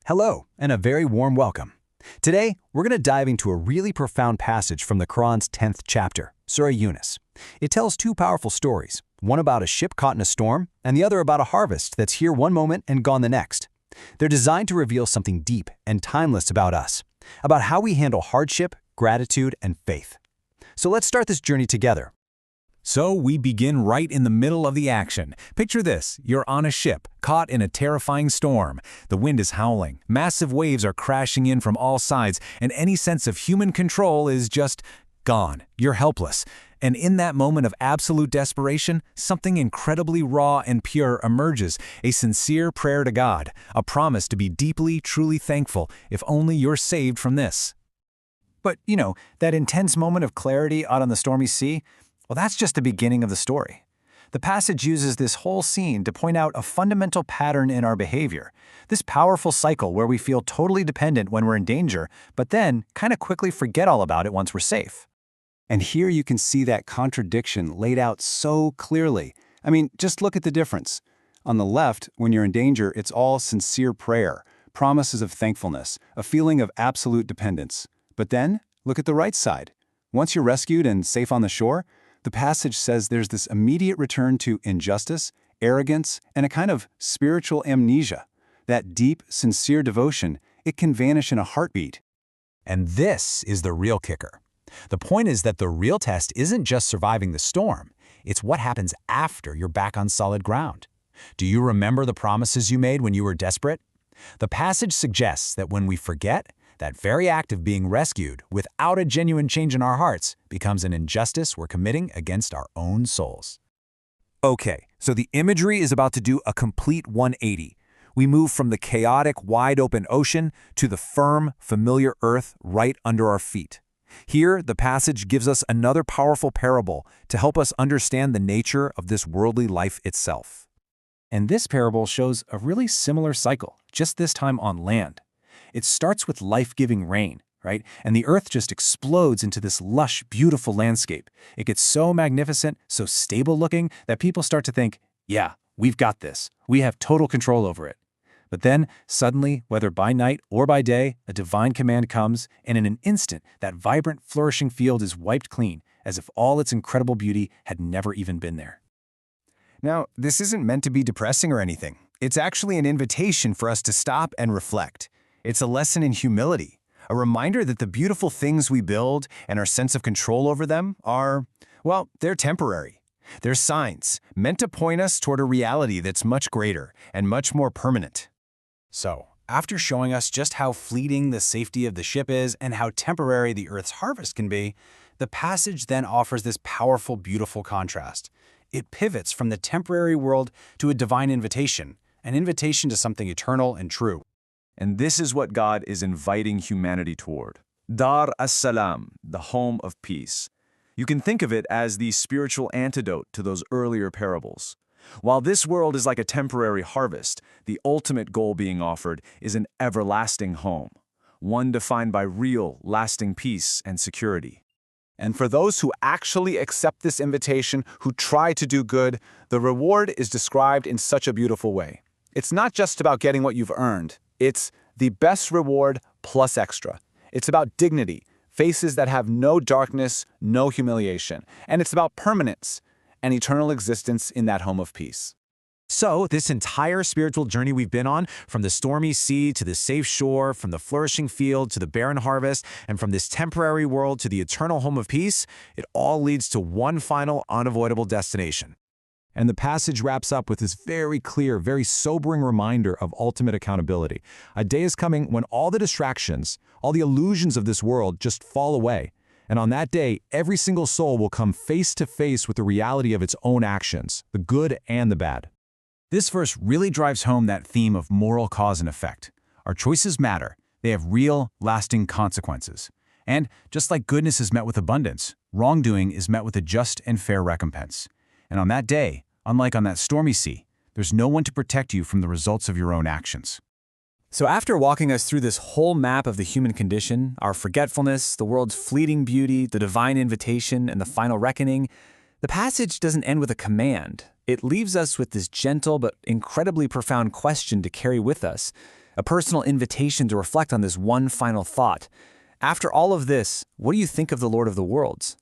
Hello, and a very warm welcome. Today, we're going to dive into a really profound passage from the Qur'an's 10th chapter, Surah Yunus. It tells two powerful stories, one about a ship caught in a storm, and the other about a harvest that's here one moment and gone the next. They're designed to reveal something deep and timeless about us, about how we handle hardship, gratitude, and faith. So let's start this journey together. So we begin right in the middle of the action. Picture this, you're on a ship, caught in a terrifying storm. The wind is howling, massive waves are crashing in from all sides, and any sense of human control is just gone. You're helpless. And in that moment of absolute desperation, something incredibly raw and pure emerges, a sincere prayer to God, a promise to be deeply, truly thankful if only you're saved from this. But, that intense moment of clarity out on the stormy sea, well, that's just the beginning of the story. The passage uses this whole scene to point out a fundamental pattern in our behavior, this powerful cycle where we feel totally dependent when we're in danger, but then kind of quickly forget all about it once we're safe. And here you can see that contradiction laid out so clearly. I mean, just look at the difference. On the left, when you're in danger, it's all sincere prayer, promises of thankfulness, a feeling of absolute dependence. But then, look at the right side. Once you're rescued and safe on the shore, the passage says there's this immediate return to injustice, arrogance, and a kind of spiritual amnesia. That deep, sincere devotion, it can vanish in a heartbeat. And this is the real kicker. The point is that the real test isn't just surviving the storm, it's what happens after you're back on solid ground. Do you remember the promises you made when you were desperate? The passage suggests that when we forget, that very act of being rescued without a genuine change in our hearts becomes an injustice we're committing against our own souls. Okay, so the imagery is about to do a complete 180. We move from the chaotic, wide-open ocean to the firm, familiar earth right under our feet. Here, the passage gives us another powerful parable to help us understand the nature of this worldly life itself. And this parable shows a really similar cycle, just this time on land. It starts with life-giving rain, right? And the earth just explodes into this lush, beautiful landscape. It gets so magnificent, so stable-looking, that people start to think, yeah, we've got this. We have total control over it. But then, suddenly, whether by night or by day, a divine command comes, and in an instant, that vibrant, flourishing field is wiped clean, as if all its incredible beauty had never even been there. Now, this isn't meant to be depressing or anything. It's actually an invitation for us to stop and reflect. It's a lesson in humility, a reminder that the beautiful things we build and our sense of control over them are, well, they're temporary. They're signs meant to point us toward a reality that's much greater and much more permanent. So, after showing us just how fleeting the safety of the ship is and how temporary the Earth's harvest can be, the passage then offers this powerful, beautiful contrast. It pivots from the temporary world to a divine invitation, an invitation to something eternal and true. And this is what God is inviting humanity toward. Dar as-Salam, the home of peace. You can think of it as the spiritual antidote to those earlier parables. While this world is like a temporary harvest, the ultimate goal being offered is an everlasting home, one defined by real, lasting peace and security. And for those who actually accept this invitation, who try to do good, the reward is described in such a beautiful way. It's not just about getting what you've earned. It's the best reward plus extra. It's about dignity, faces that have no darkness, no humiliation. And it's about permanence and eternal existence in that home of peace. So, this entire spiritual journey we've been on, from the stormy sea to the safe shore, from the flourishing field to the barren harvest, and from this temporary world to the eternal home of peace, it all leads to one final, unavoidable destination. And the passage wraps up with this very clear, very sobering reminder of ultimate accountability. A day is coming when all the distractions, all the illusions of this world just fall away. And on that day, every single soul will come face to face with the reality of its own actions, the good and the bad. This verse really drives home that theme of moral cause and effect. Our choices matter. They have real, lasting consequences. And just like goodness is met with abundance, wrongdoing is met with a just and fair recompense. And on that day, unlike on that stormy sea, there's no one to protect you from the results of your own actions. So after walking us through this whole map of the human condition, our forgetfulness, the world's fleeting beauty, the divine invitation, and the final reckoning, the passage doesn't end with a command. It leaves us with this gentle but incredibly profound question to carry with us, a personal invitation to reflect on this one final thought. After all of this, what do you think of the Lord of the worlds?